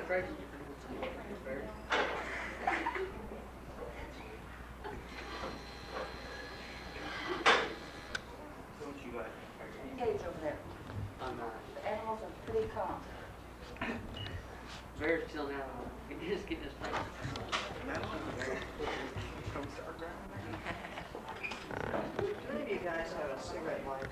Engage over there. The animals are pretty calm. Bear's still down. He just getting his face. Do any of you guys have a cigarette lighter?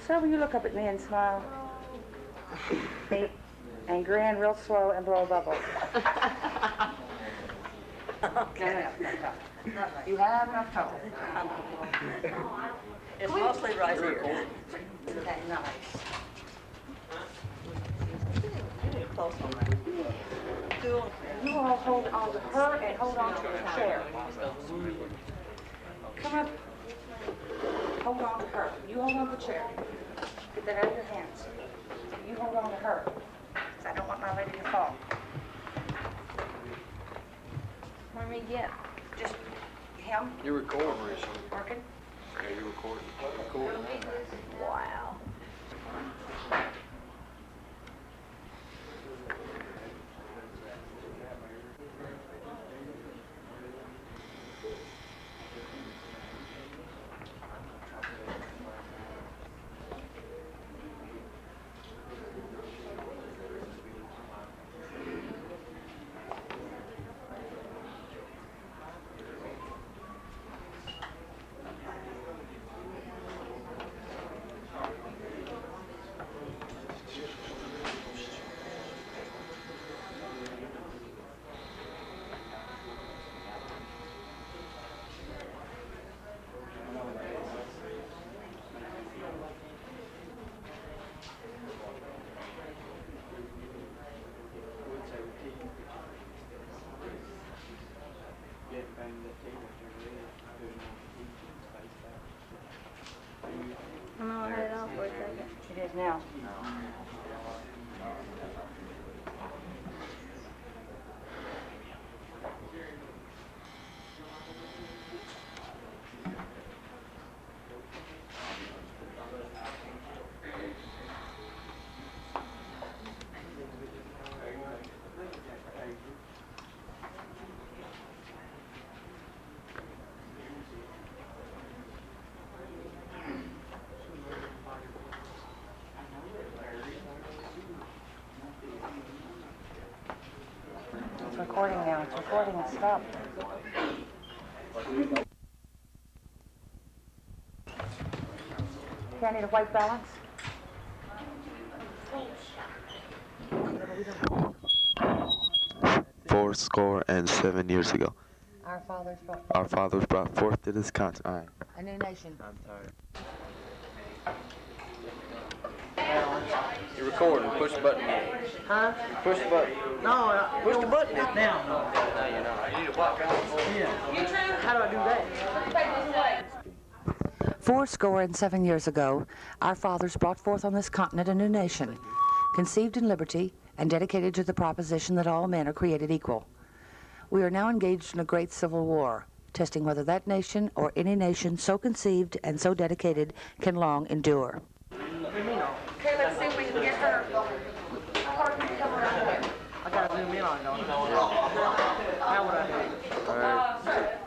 So you look up at me and smile. And grin real slow and blow a bubble. Okay. No. You have enough trouble. It's mostly right here. Isn't that nice? Close on that. You all hold on to her and hold on to the chair. Come up. Hold on to her. You hold on to the chair. Get that out of your hands. You hold on to her. 'Cause I don't want my lady to fall. What do we get? Just him You're recording, Rachel. working? Yeah, you're recording. Recording. Wow. I'm gonna head off for a second. It is now. It's recording now. It's recording. It's stopped. Okay, I need a white balance. Fourscore and 7 years ago, Our fathers brought our fathers brought forth to this continent. All right. a new nation. I'm tired. You're recording. Push the button. Huh? Push the button. No, push the button now. No, you're not. You need a white balance. Yeah. How do I do that? 7 years ago, our fathers brought forth on this continent a new nation, conceived in liberty and dedicated to the proposition that all men are created equal. We are now engaged in a great civil war, testing whether that nation or any nation so conceived and so dedicated can long endure. Okay, let's see if we can get her. I gotta zoom in on it, don't I? How would I do it? Alright.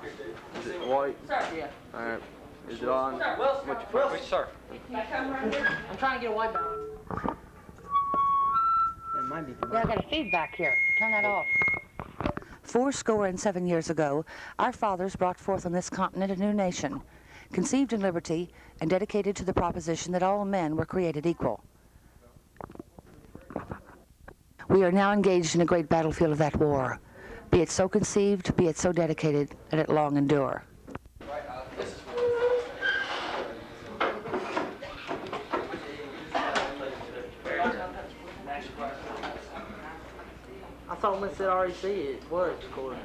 Is it white? Yeah. Alright. Is it on? Which sir? I'm trying to get a white balance. That might be Yeah, I got a feedback here. Turn that off. 7 years ago, our fathers brought forth on this continent a new nation, conceived in liberty and dedicated to the proposition that all men were created equal. We are now engaged in a great battlefield of that war. Be it so conceived, be it so dedicated, let it long endure. I thought when it said REC, it was recording.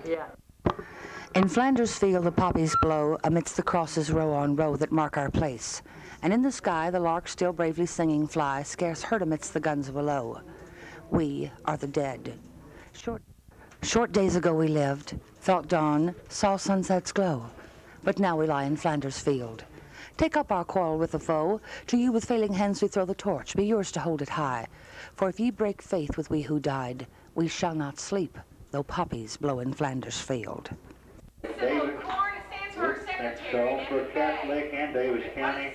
Yeah. In Flanders field the poppies blow amidst the crosses row on row that mark our place. And in the sky the larks still bravely singing fly, scarce heard amidst the guns below. We are the dead. Short days ago we lived, felt dawn, saw sunsets glow. But now we lie in Flanders field. Take up our quarrel with the foe. To you with failing hands we throw the torch. Be yours to hold it high. For if ye break faith with we who died, we shall not sleep, though poppies blow in Flanders field. David, that's for Catholic and Davis County,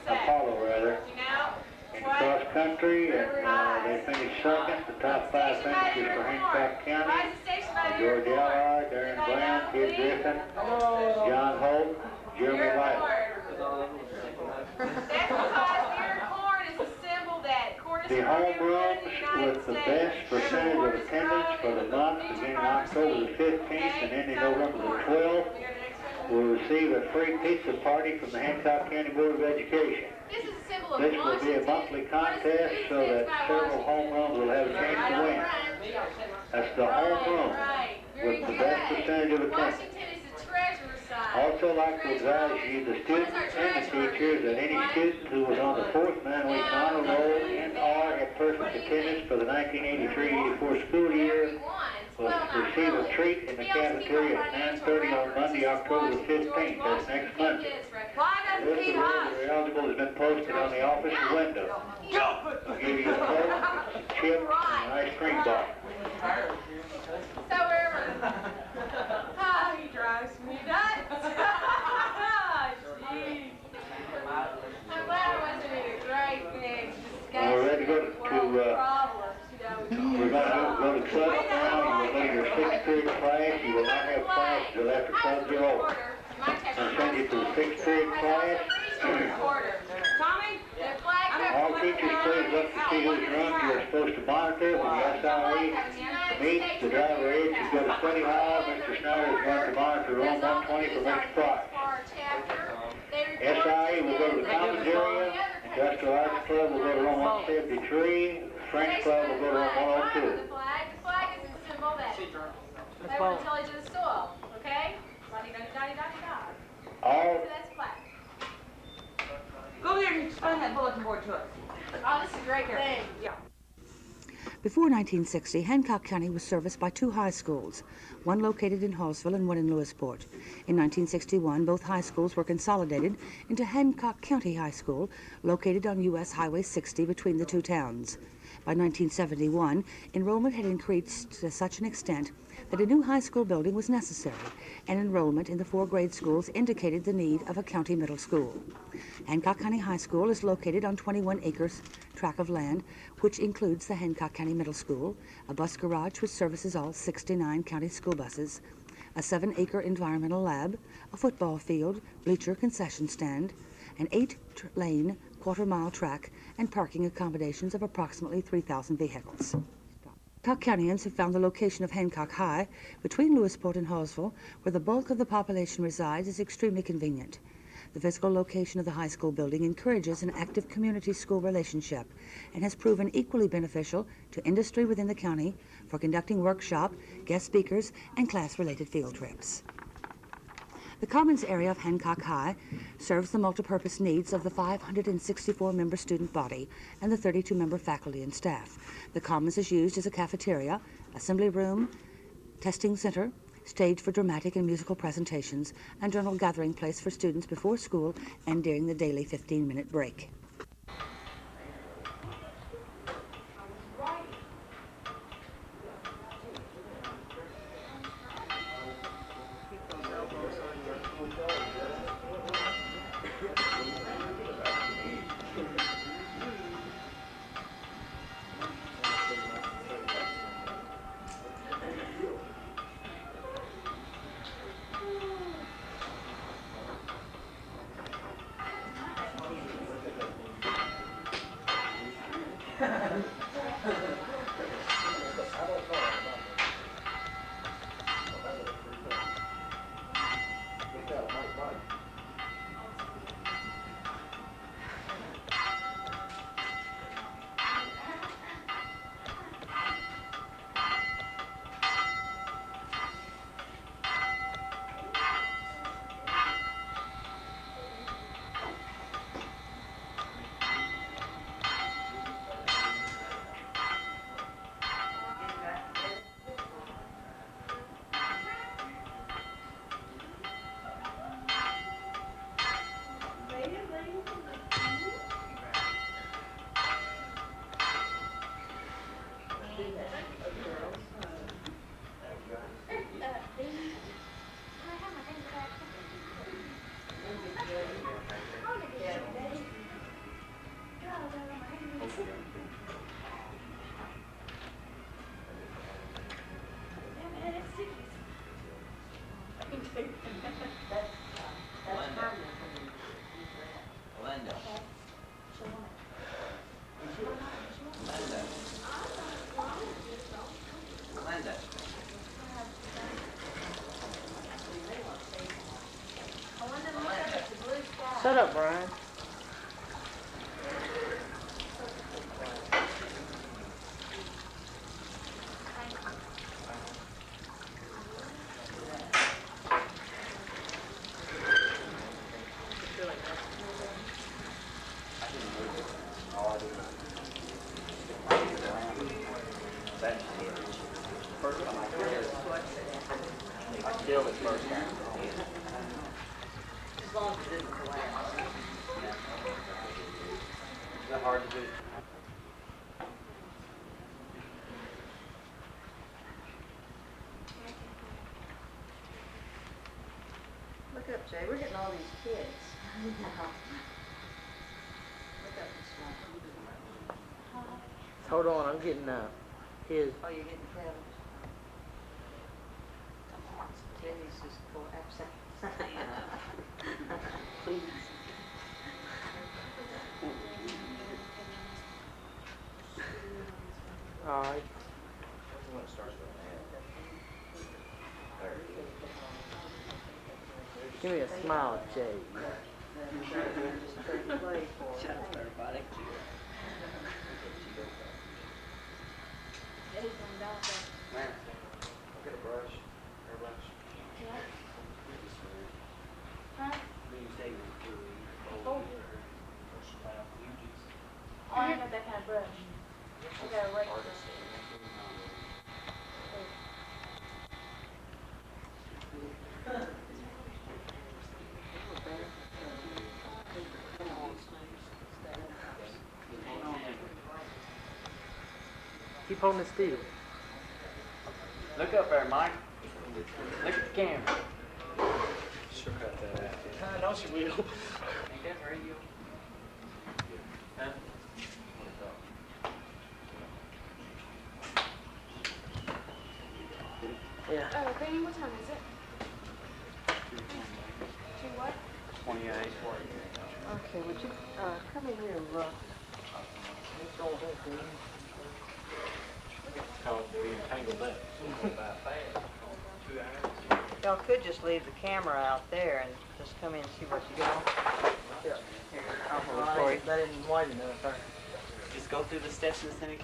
Apollo rather, in cross country, and they finished second. The top 5 finishes for Hancock County. George Allard, Darren Brown, Kid Griffin, John Holt, Jeremy Lytle. The home runs with the best percentage of attendance for the month beginning October the 15th and ending November the 12th will receive a free pizza party from the Hancock County Board of Education. This will be a monthly contest so that several home runs will have a chance to win. That's the home run with the best percentage of attendance. Also like to advise you, the students and the teachers, that any student who was on the 4th 9-week honor roll and or had perfect attendance for the 1983-84 school year will receive a treat in the cafeteria at 9:30 on Monday, October the 15th. That's next Monday. The list of those who are eligible has been posted on the office window. I'll give you a Coke, some chips, and an ice cream bar. So wherever. Ah, he drives me nuts. Jeez. I'm glad I wasn't in a great big discussion. We're ready to go we're going to go to club now. You will go to your 6th period class. You will not have class until after clubs are over. I'll send you to the 6th period class. All teachers, please look to see whose runs you are supposed to monitor. When the SIE meets the driver age, you go to study hall. Mr. Snyder is going to monitor room 120 for Mr. Price. SIE will go to the commons area. Industrial Arts Club will go to room 173. French Club will go to room 102. The flag is a symbol that they want to tell you to the soil, okay? All That's flag. Go there and explain that bulletin board to us. Oh, this is a great thing. Yeah. Before 1960, Hancock County was serviced by 2 high schools, one located in Hallsville and one in Lewisport. In 1961, both high schools were consolidated into Hancock County High School, located on U.S. Highway 60 between the 2 towns. By 1971, enrollment had increased to such an extent that a new high school building was necessary, and enrollment in the 4 grade schools indicated the need of a county middle school. Hancock County High School is located on 21 acres tract of land, which includes the Hancock County Middle School, a bus garage which services all 69 county school buses, a 7-acre environmental lab, a football field, bleacher concession stand, an 8-lane quarter-mile track, and parking accommodations of approximately 3,000 vehicles. Hancock Countyans have found the location of Hancock High, between Lewisport and Hallsville, where the bulk of the population resides, is extremely convenient. The physical location of the high school building encourages an active community-school relationship and has proven equally beneficial to industry within the county for conducting workshop, guest speakers, and class-related field trips. The Commons area of Hancock High serves the multipurpose needs of the 564-member student body and the 32-member faculty and staff. The Commons is used as a cafeteria, assembly room, testing center, stage for dramatic and musical presentations, and general gathering place for students before school and during the daily 15-minute break. Linda. Linda. Shut up, Brian. I killed it first time. As long as it isn't the last. Is that hard to do? Look up, Jay. We're getting all these kids. Look up this one. Hold on, I'm getting his. Oh, you're getting Kevin's. Jenny's just go absent. Please. All right. Give me a smile, Jay. Shut up, everybody. Man, get a brush. Airbrush. Oh, I got that kind of brush. I got a regular. Keep holding the steel. Look up there, Mike. Look at the camera. She'll cut that out. I know she will. Ain't that radio? Huh? Yeah. Oh, Granny, what time is it? 2 what? 28. Okay, would you come in here and look? It's called being tangled up. Y'all could just leave the camera out there and just come in and see what you got. Yeah. Here, that isn't wide enough. Or, Just go through the steps in the center.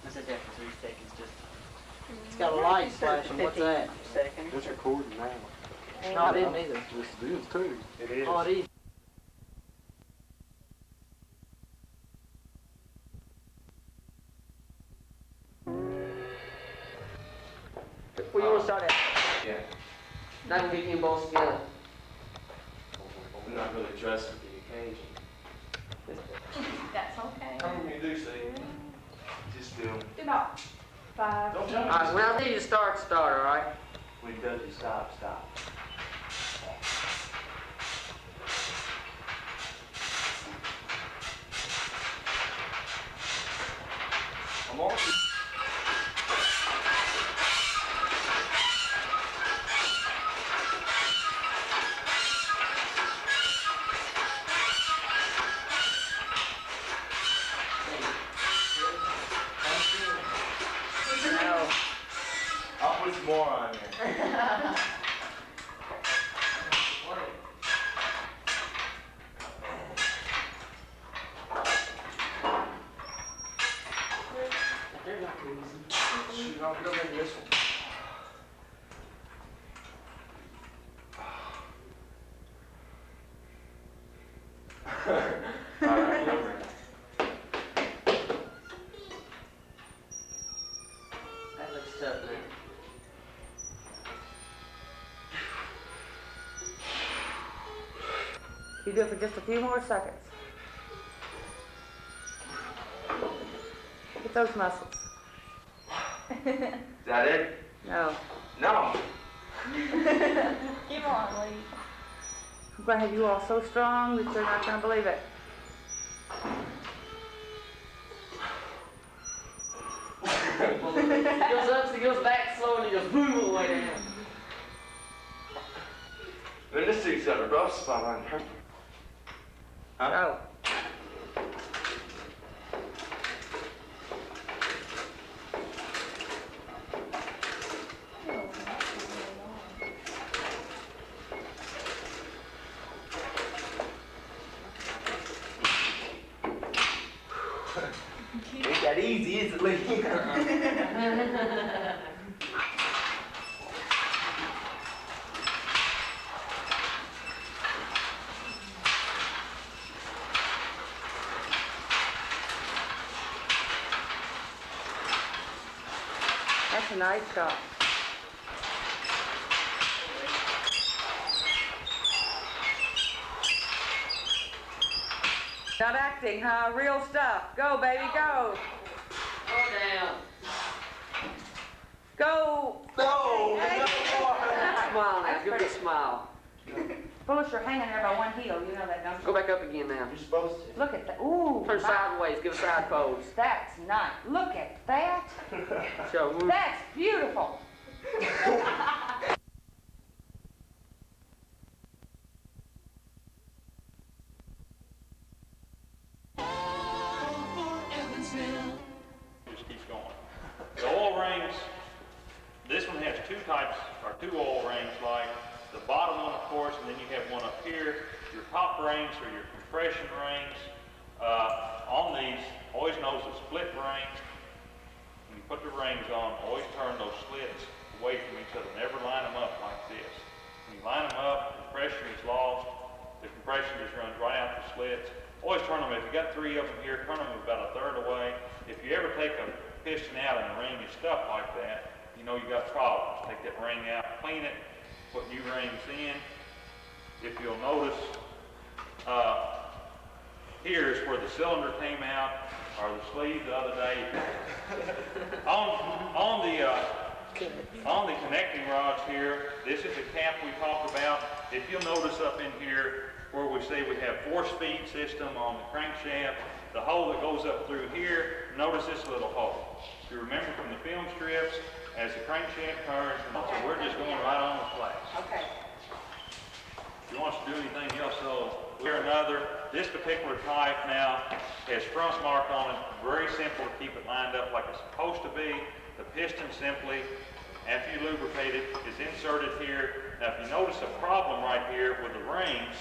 What's the difference? 3 seconds just. it's got a light flashing. What's that? Seconds. It's recording now. No, I didn't either. This is too. It is. Oh, it is. Where you want to start at? Yeah. Now I can get you both together. I'm not really dressed for the occasion. That's okay. How many do see? Just do. Do about 5. Don't All jump. right, well, I need you to start, all right? When it does, you stop. I'm on. No. I'll put some more on there. Shoot, I'll go into this one. That looks tough, man. You do it for just a few more seconds. Get those muscles. Is that it? No. No. Come on, Lee. I'm going to have you all so strong that you're not going to believe it. goes back slow and he goes boom all the way down. Man, this dude's got a rough spot on her. Oh. Ain't that easy, is it, Lee? That's a nice shot. Not acting, huh? Real stuff. Go, baby, go. Go down. Go. No! Hey. Smile now. Give me a smile. Phyllis, you're hanging there by one heel. You know that, don't you? Go back up again now. You're supposed to. Look at that. Ooh. Turn my- sideways. Give a side pose. That's nice. Look at that. Show. Move. That's beautiful. Just keeps going. The oil rings, this one has two types, or two oil rings, like the bottom one, of course, and then you have one up here. Your top rings are your compression rings. On these, always notice a split ring. When you put the rings on, always turn those slits away from each other. Never line them up like this. When you line them up, the pressure is lost. The compression just runs right out the slits. Always turn them, if you got three of them here, turn them about a third away. If you ever take a piston out and the ring is stuck like that, you know you got problems. Take that ring out, clean it, put new rings in. If you'll notice, here is where the cylinder came out, or the sleeve the other day. on the connecting rods here, this is the cap we talked about. If you'll notice up in here where we say we have force feed system on the crankshaft, the hole that goes up through here, notice this little hole. If you remember from the film strips, as the crankshaft turns, so we're just going right on the flash. Okay. If you want us to do anything else, though, we're another. This particular type now has front mark on it. Very simple to keep it lined up like it's supposed to be. The piston simply, after you lubricate it, is inserted here. Now, if you notice a problem right here with the rings,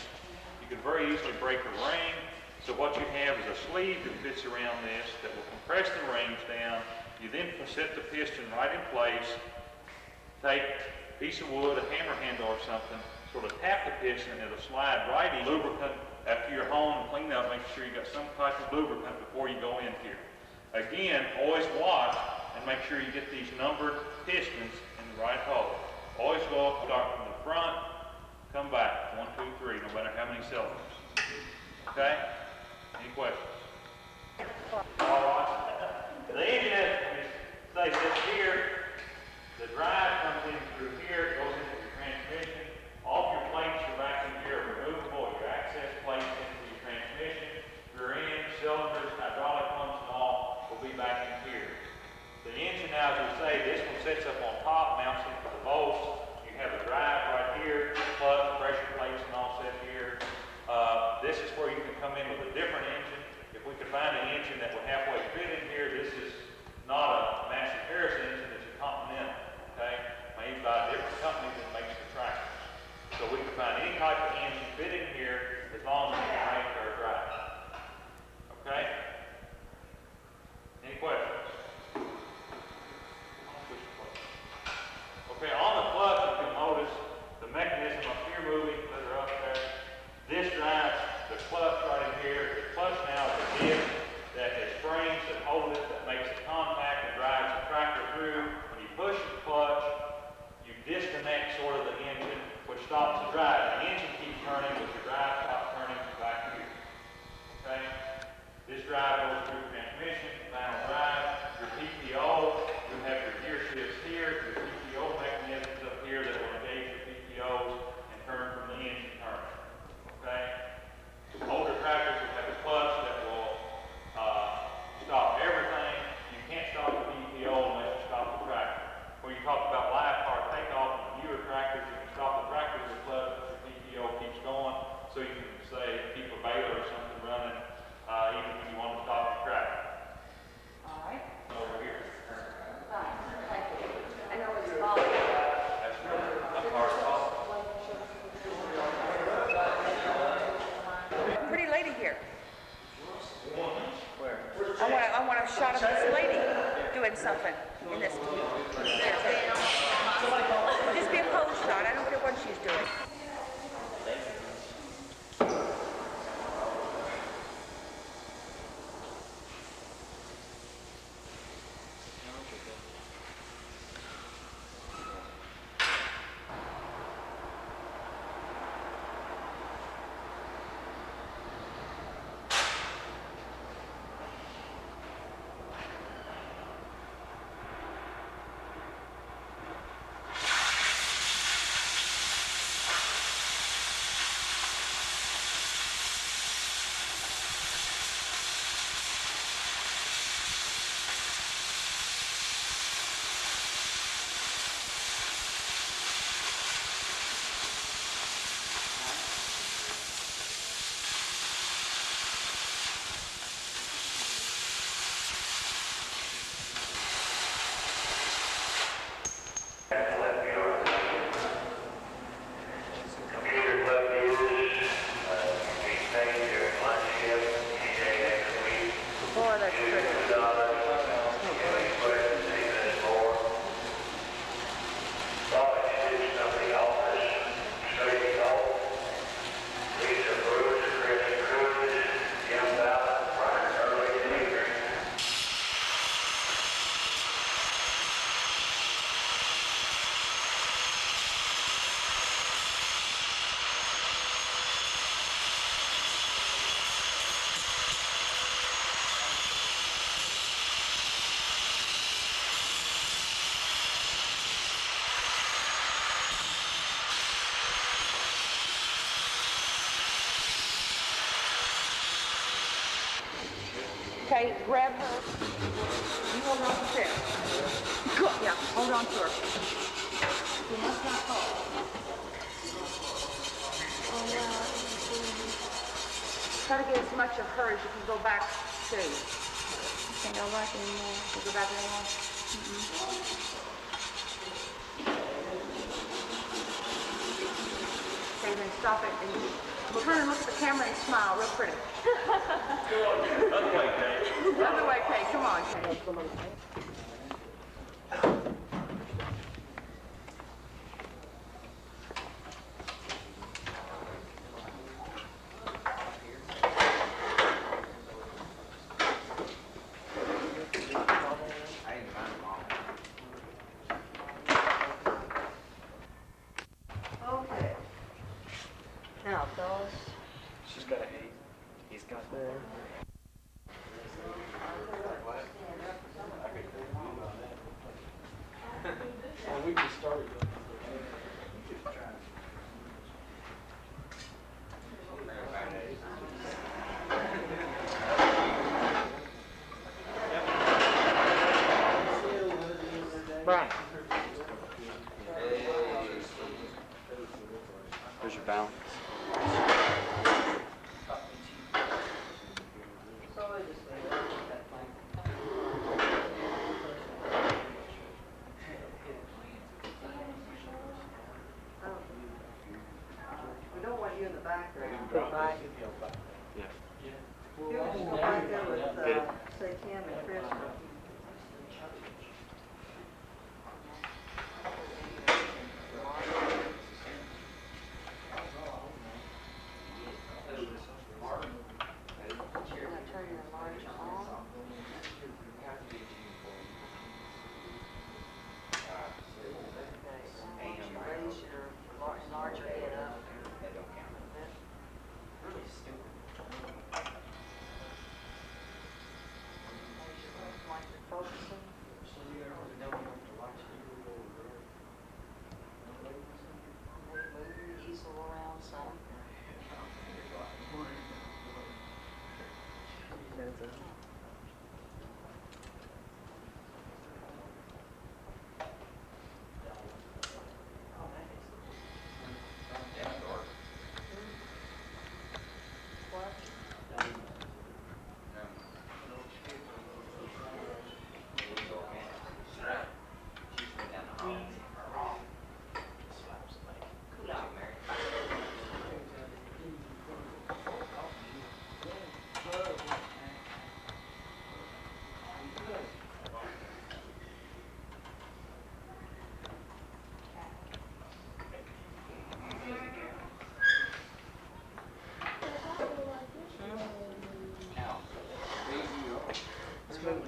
you can very easily break a ring. So what you have is a sleeve that fits around this that will compress the rings down. You then set the piston right in place. Take a piece of wood, a hammer handle or something, sort of tap the piston and it'll slide right in. Lubricant, after you're home and clean up, make sure you got some type of lubricant before you go in here. Again, always watch and make sure you get these numbered pistons in the right hole. Always go up, start from the front, come back. 1, 2, 3, no matter how many cylinders. Okay? Any questions? All right. The engine, say this here, the drive comes in through here, goes into your transmission. All your plates are back in here are removable. Your access plates into your transmission, rear end, cylinders, hydraulic pumps, and all will be back in here. The engine, now, as we say, this one sits up on top, mounts into the bolts. You have a drive right here, plug, pressure plates, and all set here. This is where you can come in with a different engine. If we could find an engine that would halfway fit in here, this is not a Massey Harris engine, it's a Continental, okay? Made by a different company that makes the tractors. So we can find any type of engine fit in here as long as we can make our drive. Okay? Any questions? Okay, on the clutch, you can notice the mechanism up here moving, that are up there. This drives the clutch right in here. The clutch now is a disc that has springs that hold it, that makes it contact and drives the tractor through. When you push the clutch, you disconnect sort of the engine, which stops the drive. The engine keeps turning, but the drive stops turning back here. Okay? This drive goes through transmission, final drive, your PTO, you have your gear shifts here, your PTO mechanisms up here that will engage your PTOs and turn from the engine turning. Okay? Older tractors will have a clutch that will stop everything. You can't stop the PTO unless you stop the tractor. I want a shot of this lady doing something in this. Just be a pose shot. I don't care what she's doing. Boy, that's pretty. Okay, grab her. You hold on to the chair. Good. Yeah, hold on to her. You must not fall. Try to get as much of her as you can go back to. Can't go back anymore. Can't go back anymore? Okay, then stop it and turn and look at the camera and smile real pretty. Other way, Kate. The other way, Kay. Come on, Kay. Okay. Now, fellas. She's got a 8. He's got the... Well, we just started. Brian. There's your balance. So we just leave it at that point. We don't want you in the background, right? Yeah. You just go back there with, say, Kim and Chris. Turn your enlarger on. Raise your enlarger head up. Really stupid. Raise your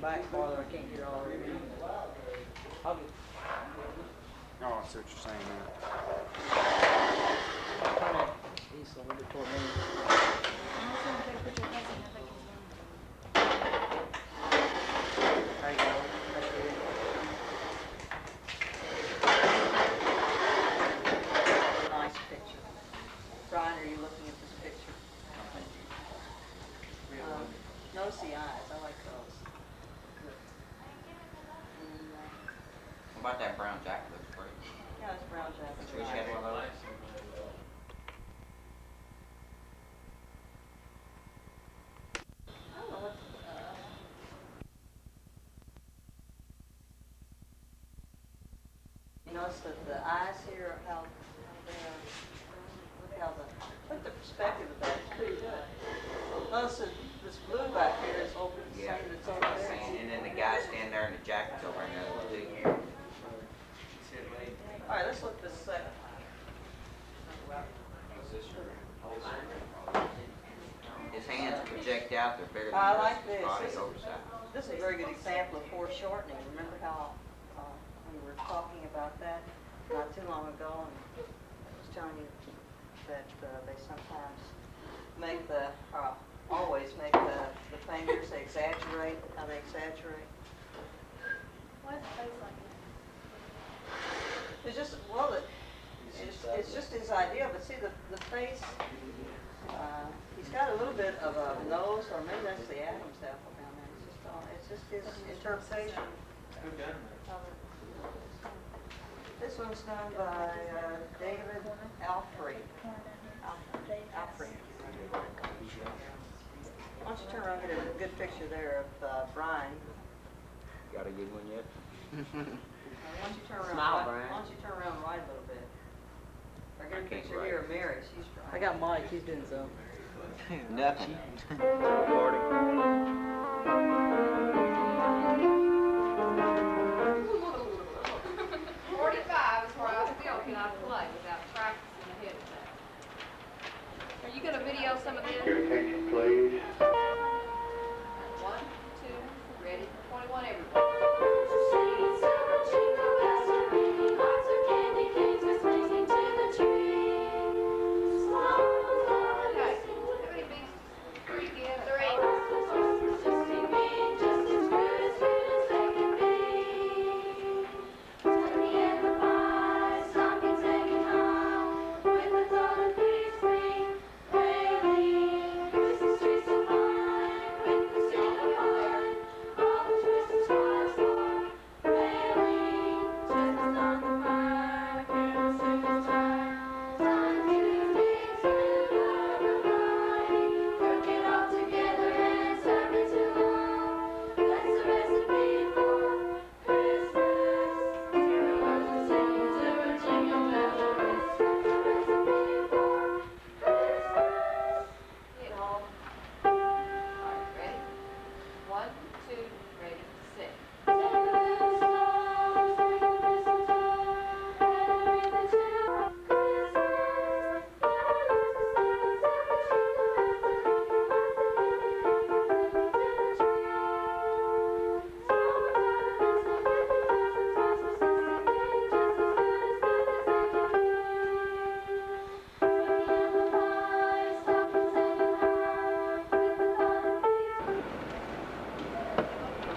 back farther, I can't get it all the way in. I'll get, Oh, I see what you're saying now. turn that east a little bit toward me. There you go. That's good. Nice picture. Brian, are you looking at this picture? Notice the eyes. I like those. What about that brown jacket? Looks pretty. Yeah, it's brown jacket. Wish we had one of those. I don't know what, you notice that the eyes here, how they're, look how the perspective of that is pretty good. Notice that this blue back here is over the Yeah. same that's over there. And then the guy standing there in the jacket's over in there too. All right, let's look this second. His hands project out, they're bigger than I his like this. body This is- oversized. This is a very good example of foreshortening. Remember how we were talking about that not too long ago, and I was telling you that they sometimes make always make the fingers, they exaggerate, how they exaggerate. Why is the face like It's just, well, it's just his idea, but see the face, he's got a little bit of a nose, or maybe that's the Adam's apple down there. It's just his interpretation. Who done of it. This one's done by David Alfrey. Alfrey. Why don't you turn around and get a good picture there of Brian. Got a good one yet? Why don't you turn around? Smile, right, Brian. Why don't you turn around right a little bit? Or get a I can't picture right. here of Mary. She's Brian. I got Mike, he's doing so. Nothing. that? 45 is where I still cannot play without practicing ahead of time. Are you going to video some of Your this? attention, please. 1, 2, ready, 21, everybody. Okay, how many beats? 3 again? 1, 2, ready, sing.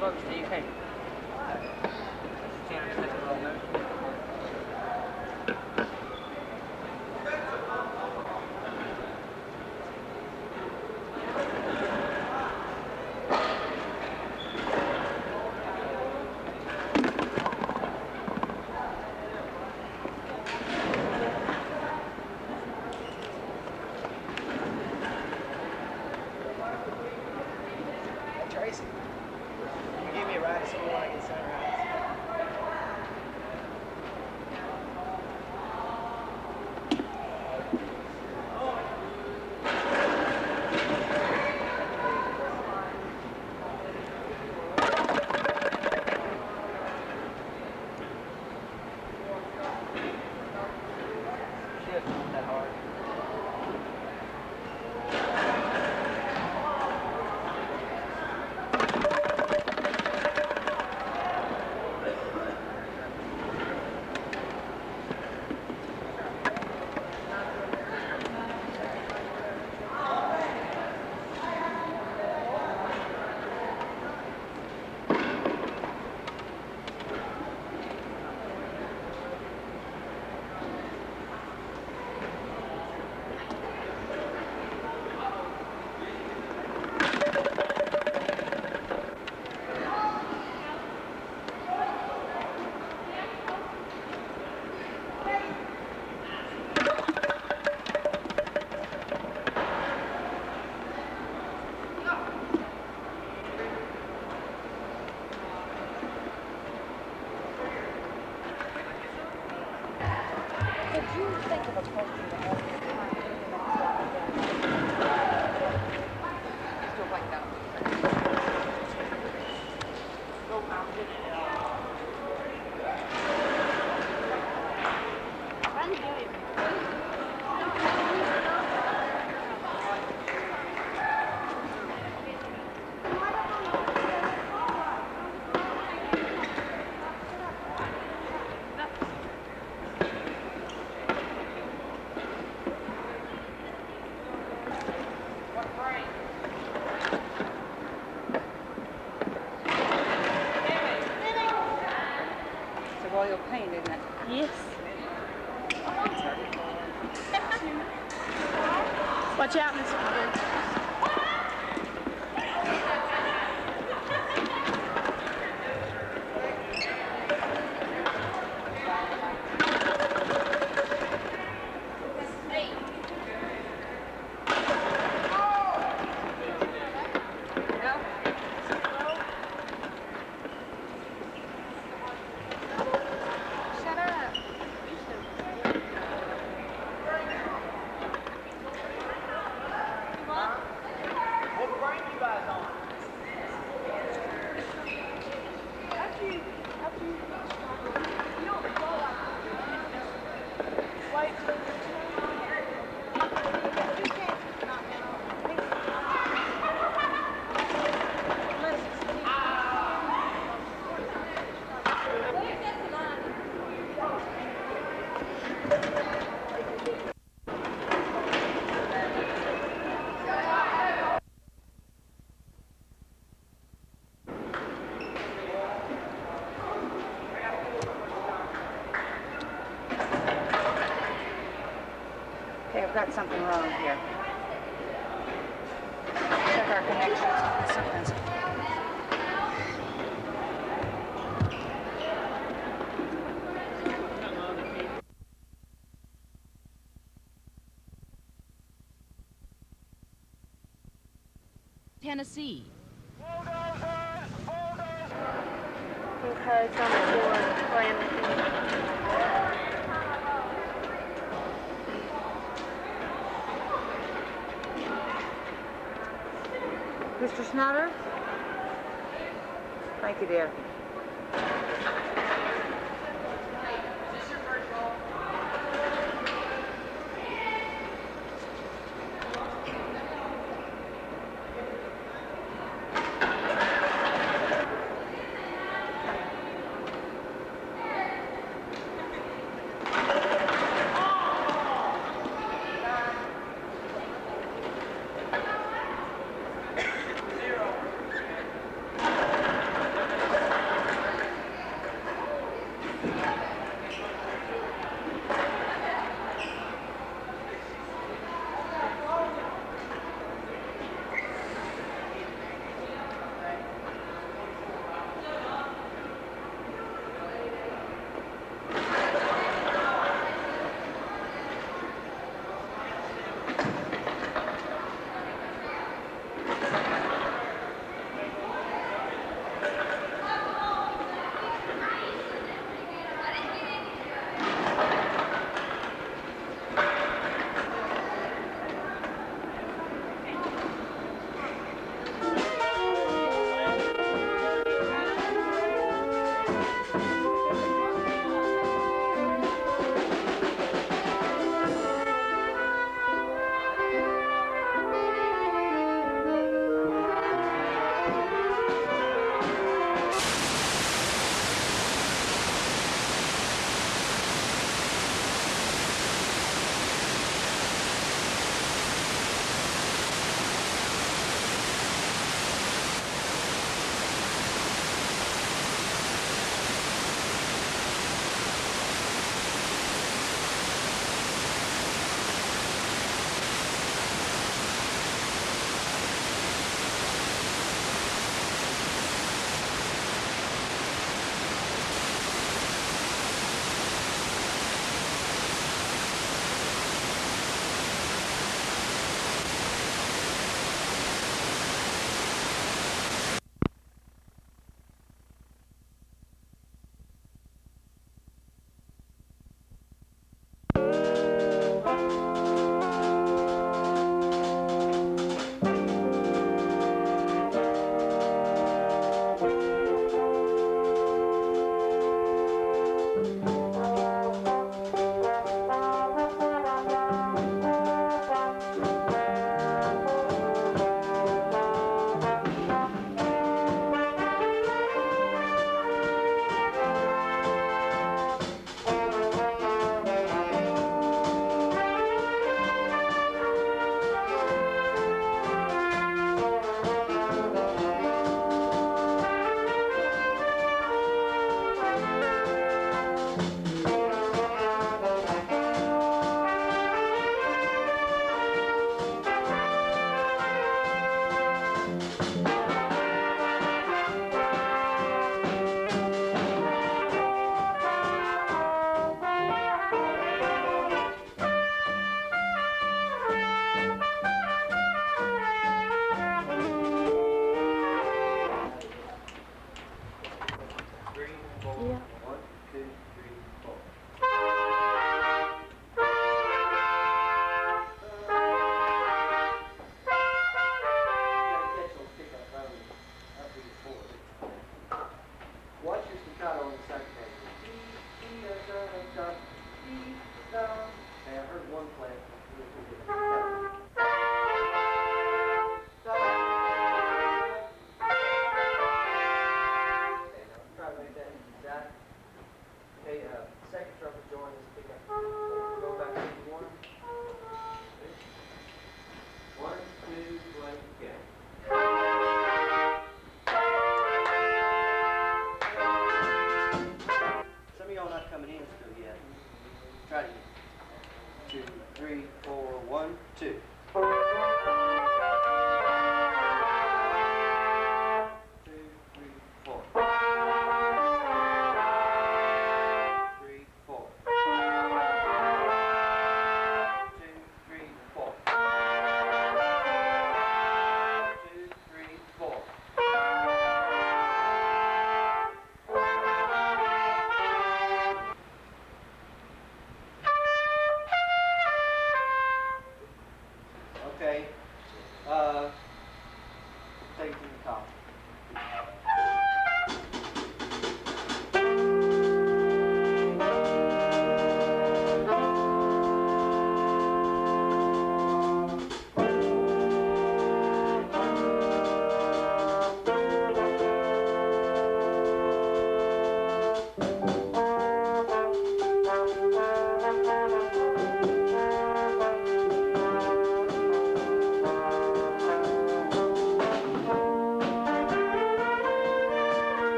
Look, Steve, hey. Can't understand it all there. Tracy, you give me a ride to school when I get center house. pain, isn't it? Yes. Watch out, Miss Cooper. Shut up. What brand you guys on? Okay, I've got something wrong here. Check our connections. Something's... Tennessee. Okay, it's on the floor. Playing with me. Mr. Snutter? Thank you, dear.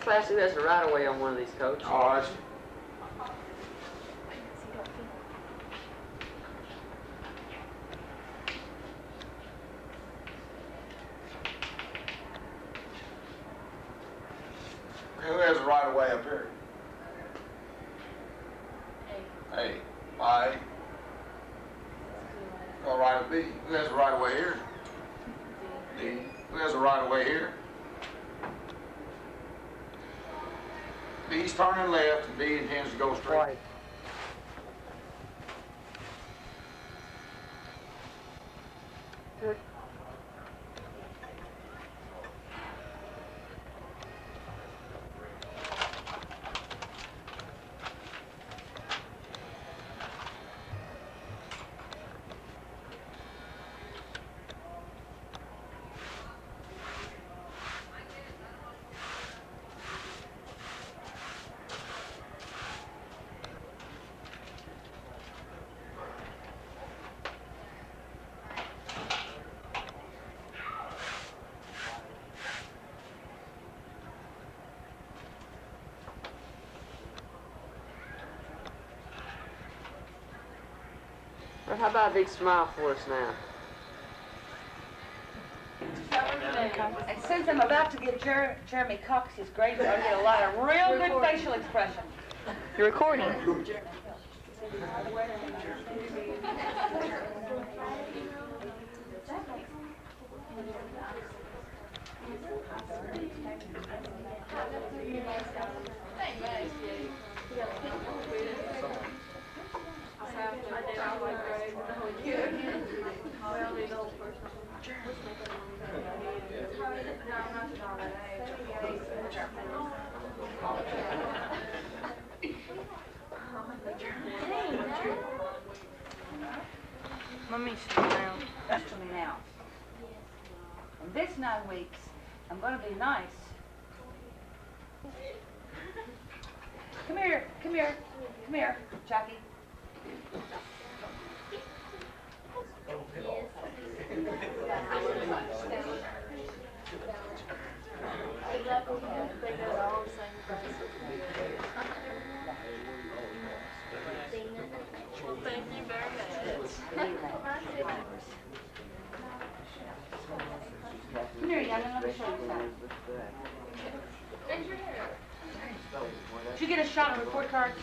class who has the right of way on one of these, Coach? All right. Who has the right of way up here? A. I. All right of B. Who has the right of way here? D. Who has the right of way here? B's turning left and D intends to go straight. Right. Well, how about a big smile for us now? And since I'm about to give Jeremy Cox his grade, I'll get a lot of real good facial expression. You're recording. Let me sit down. Listen to me now. In this 9 weeks, I'm going to be nice. Come here, come here, come here, Jackie. Thank you very much. Come here, young, let me show you something. Did you get a shot of report cards?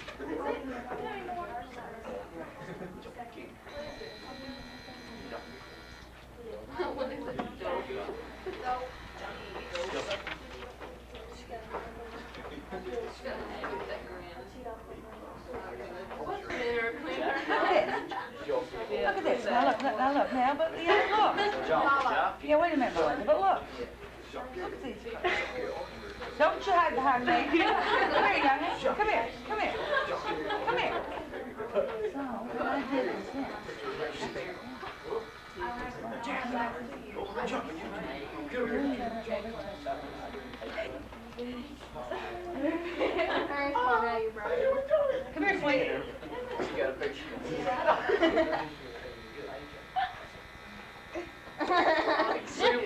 Look at this. Now look, now, but yeah, look. Yeah, wait a minute, Melinda, but look. Look at these. Don't you hide behind me. Come here, youngin. Come here, come here. Come here. So, what I did is this. Come here, sweetie.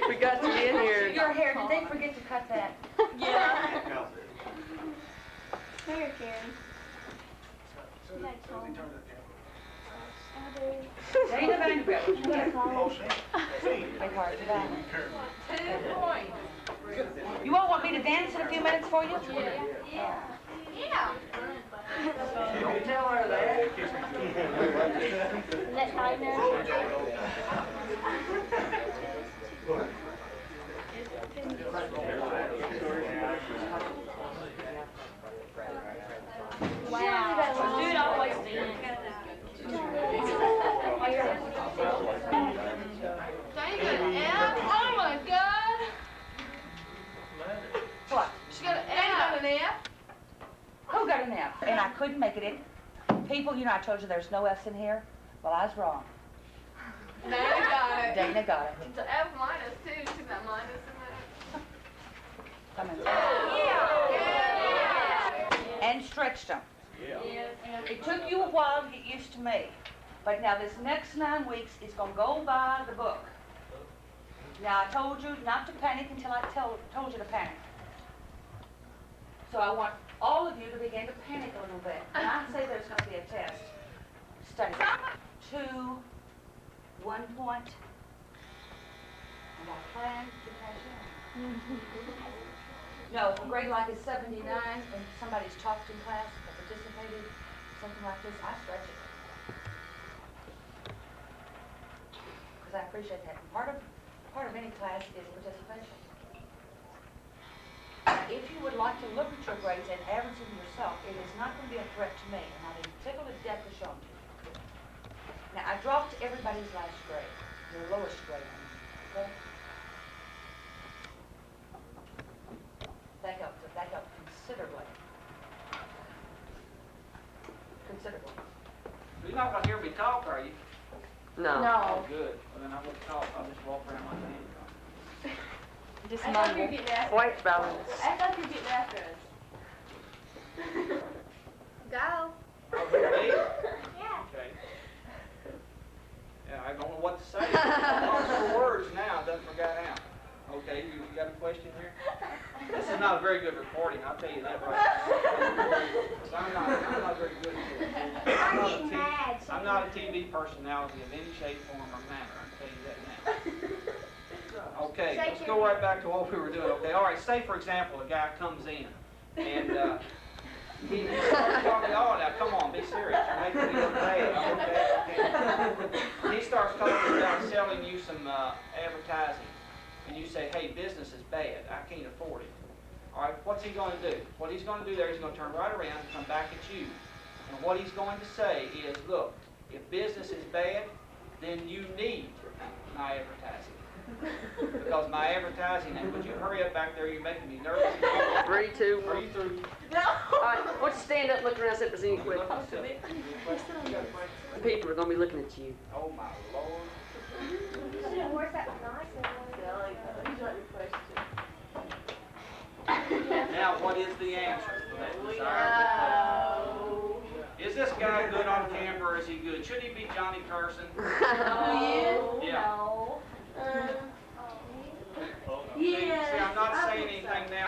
We got to be in here. Your hair, did they forget to cut that? Yeah. Here, Karen. Dana Vanderbilt. Big heart, Dana. 2 points. You all want me to dance in a few minutes for you? Yeah. Yeah. Tell her that. Let I know. Wow. Dude always dance. Dang it, F. Oh my God. What? She got an F. Got an F. Who got an F? And I couldn't make it in. People, you know, I told you there's no F's in here. Well, I was wrong. Dana got it. Dana got it. It's an F minus too. She got minus in Come in. there. Yeah. And stretched them. It took you a while to get used to me. But now this next 9 weeks is going to go by the book. Now, I told you not to panic until I told you to panic. So I want all of you to begin to panic a little bit. When I say there's going to be a test, study 2, 1 point, and I plan to cash in. No, if a grade like is 79 and somebody's talked in class or participated, something like this, I stretch it. Because I appreciate that. And part of any class is participation. If you would like to look at your grades and average them yourself, it is not going to be a threat to me, and I've been tickled to death to show them to you. Now, I dropped everybody's last grade, your lowest grade, okay? That helped considerably. Considerably. You're not gonna hear me talk, are you? No. Oh, good. Well, then I won't talk. I'll just walk around my hand. Just I thought you were getting after White balance. I thought you were getting after us. Go. Oh, really? Yeah. Okay. Yeah, I don't know what to say. Lost for words now, doesn't forget out. Okay, you got a question here? This is not a very good recording, I'll tell you that right now. I'm not very good at it. I'm not a TV personality of any shape, form, or manner, I'll tell you that now. Okay, let's go right back to what we were doing. Okay, all right, say for example, a guy comes in and he starts talking, oh, now come on, be serious, you're making me look bad. Okay. He starts talking about selling you some advertising. And you say, hey, business is bad, I can't afford it. All right, what's he going to do? What he's going to do there, he's going to turn right around and come back at you. And what he's going to say is, look, if business is bad, then you need my advertising. Because my advertising, and would you hurry up back there, you're making me nervous. 3, 2, Are 1. you through? No. All right, why don't you stand up, look around, see if there's any quick. People are going to be looking at you. Oh, my Lord. Where's that nice one? Now, what is the answer for that desired? Is this guy good on camera or is he good? Should he be Johnny Carson?